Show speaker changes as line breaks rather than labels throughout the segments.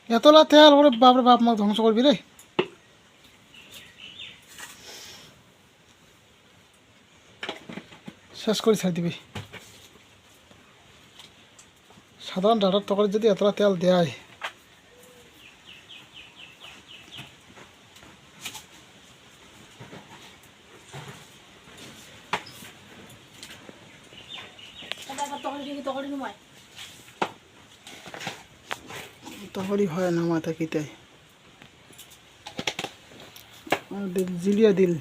এতলা তেল ওরে বাপরে বাপ, মাছ ধ্বংস করবি রে। শেষ করে ছেড়ে দিবি। সাধারণ ডাটার তরকারি যদি এতটা তেল দেয়, তরকারি হয় না মাথা কিতাই জিলিয়া দিল।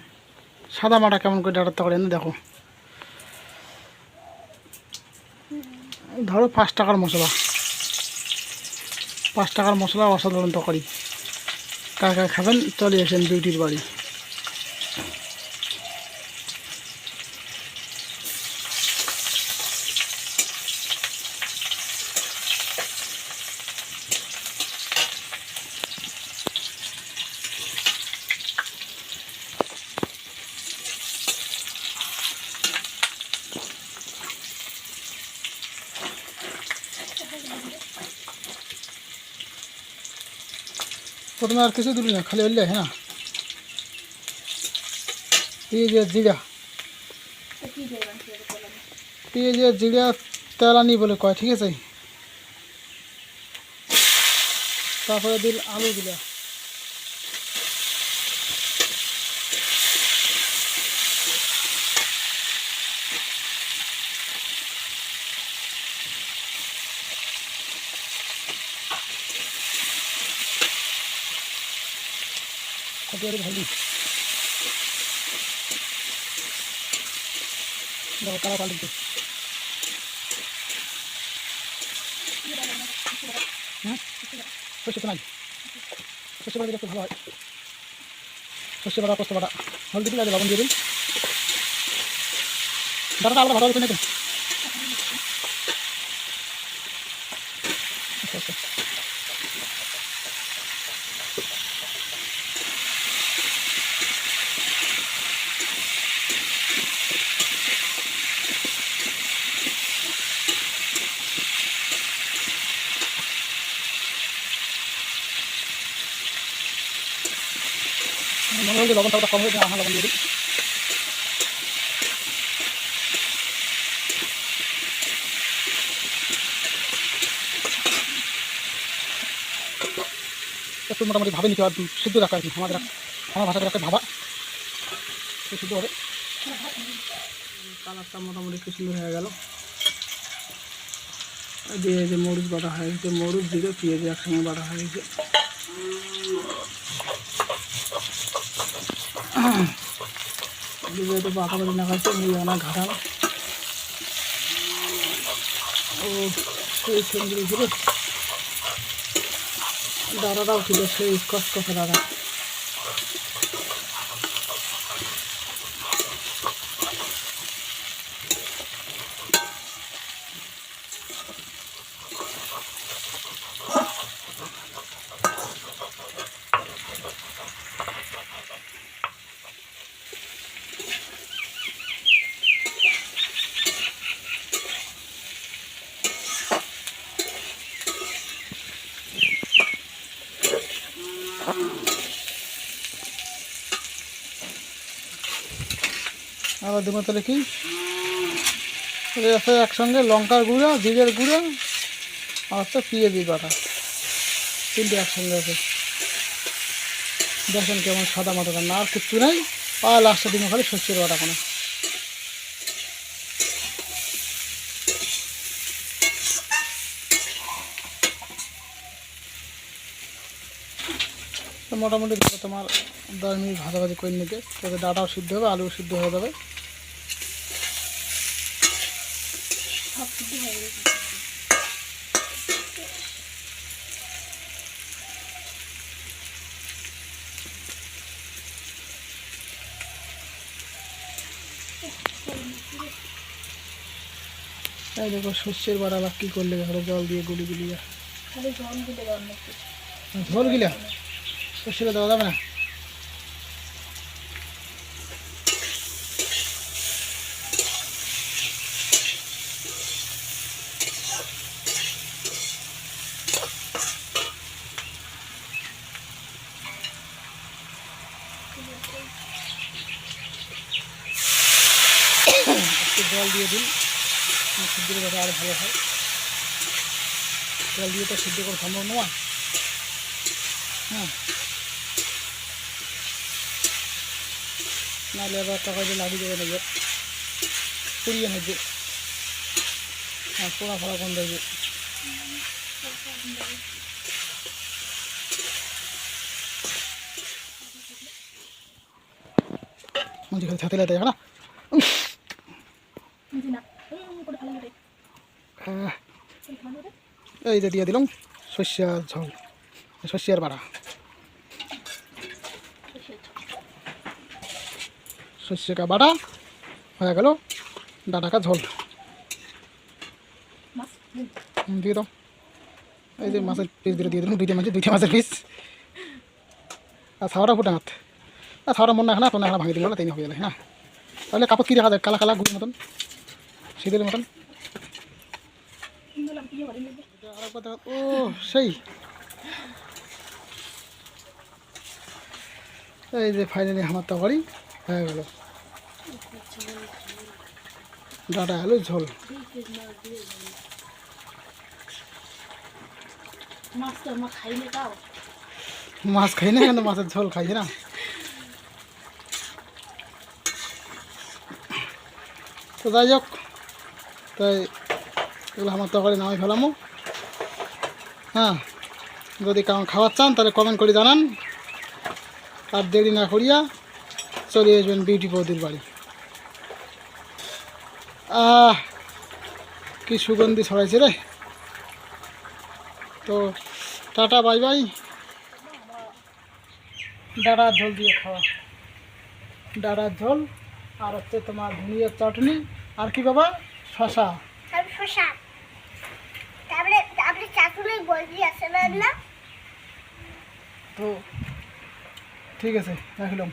সাদা মাটা কেমন করে ডাটার তরকারি এনে দেখো। ধরো 5 টাকার মশলা, 5 টাকার মশলা অসাধারণ তরকারি। কাকা খাবেন চলে আসেন বিউটির বাড়ি। প্রথমে আর কিছু দিবি না, খালি হইলে হ্যাঁ। পেঁয়াজের জিরা, পেঁয়াজের জিরা তেলানি বলে কয়, ঠিক আছে। তারপরে দিল আলু দিলা, কটিয়ারি ভালি দেখো তারা পাল্টি দিতে। হ্যাঁ সর্ষে তো নাই, সর্ষে বাটা দিলে একটু ভালো হয়। সর্ষে বাটা, পোস্ত বাটা, হলদি দিলে লবণ দিয়ে দিন। ডাটাটা আলাদা ভালো করে নাকি। আচ্ছা আচ্ছা, মনে হল যে লবণটা কম হয়েছে, আমার লবণ দিয়ে দিই। একটু মোটামুটি ভাবে নিতে হবে, সিদ্ধ রাখা আর কি। আমার ভাষাটা একটা ভাবা সিদ্ধ হবে। কালারটা মোটামুটি একটু সুন্দর হয়ে গেল। দিয়ে যে মরিচ বাটা হয়েছে, মরিচ দিয়ে পেঁয়াজ একসঙ্গে বাটা হয়েছে। যেহেতু বাটা বাটি না খাচ্ছে অনেক ঘাটানো। ও সেই সুন্দর ছিল, দাদাটাও ছিল সেই কষ্ট দাদা। আবার দেবো তাহলে কি একসঙ্গে লঙ্কার গুঁড়া, জিরের গুঁড়া আর তো পেঁয়াজি বাটা, তিনটে একসঙ্গে আছে। দেখেন কেমন সাদা মাথা রান্না, আর কিচ্ছু নাই। আর লাস্টের দিনে খালি সর্ষের বাটা কোনো। তো মোটামুটি তোমার 10 মিনিট ভাজাভাজি করে নিতে, তবে ডাটাও সিদ্ধ হবে, আলুও সিদ্ধ হয়ে যাবে। এই দেখো সর্ষের বাটা আবার কী করলে, ধরো জল দিয়ে গুলি গুলিয়ে ঝোল গিলা সর্ষে দেওয়া যাবে না। দিয়ে দিন, সিদ্ধ যাতে আরও ভালো হয়। তেল দিয়ে তো সিদ্ধ করা সম্ভব নয়। হ্যাঁ, নাহলে আবার টাকা দিয়ে লাগিয়ে দেবে নেবে, পুড়িয়ে নেবে। হ্যাঁ, পোড়া ফোড়া কোন দেবে। মুঝে খালি ছাতে লাতে না। এই যে দিয়ে দিলাম সর্ষের ঝোল, সর্ষের বাড়া, সর্ষে কা বাটা হয়ে গেল, ডাটা কা ঝোল দিয়ে দাও। এই যে মাছের পিস দিয়ে দিলাম, দুইটা মাছের পিস। আর ছাওয়াটা ফুটে হাত, আর ছাওয়াটা মন না খানা, তোর না ভাঙি দিল না, তাই হয়ে গেলে। হ্যাঁ, তাহলে কাপড় কী দেখা যায়, কালা কালা গুড়ির মতন, শীতের মতন। ও সেই, এই যে ফাইনালি আমার তরকারি হয়ে গেল, ডাটা আলু ঝোল। মাছ খাই না, কিন্তু মাছের ঝোল খাইছে না। তো যাই হোক, তাই এগুলো আমার তরকারি নামাই ফেলামো। হ্যাঁ, যদি কেমন খাওয়ার চান তাহলে কমেন্ট করে জানান, আর দেরি না করিয়া চলে আসবেন বিউটি বৌদির বাড়ি। কি সুগন্ধি ছড়াইছে রে। তো টাটা, বাই বাই। ডাটার ঝোল দিয়ে খাওয়া, ডাটার ঝোল আর হচ্ছে তোমার ধনিয়ার চাটনি, আর কি বাবা, শশা। তো ঠিক আছে, রাখলাম।